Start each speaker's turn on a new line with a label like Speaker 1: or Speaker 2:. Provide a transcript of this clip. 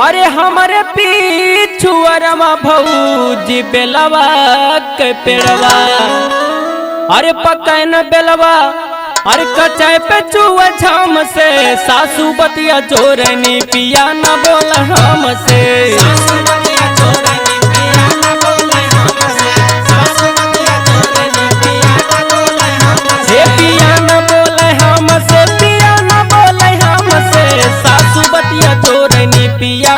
Speaker 1: अरे हमारे पीछुअरमा भौजी बेलवा के पेड़वा, अरे पकाए न बेलवा, अरे कचाए पे चुआ झाम से, सासू बतिया चोरनी पिया न बोल हमसे। हे पिया न बोल हमसे, पिया न बोल हमसे, सासू बतिया चोरनी पिया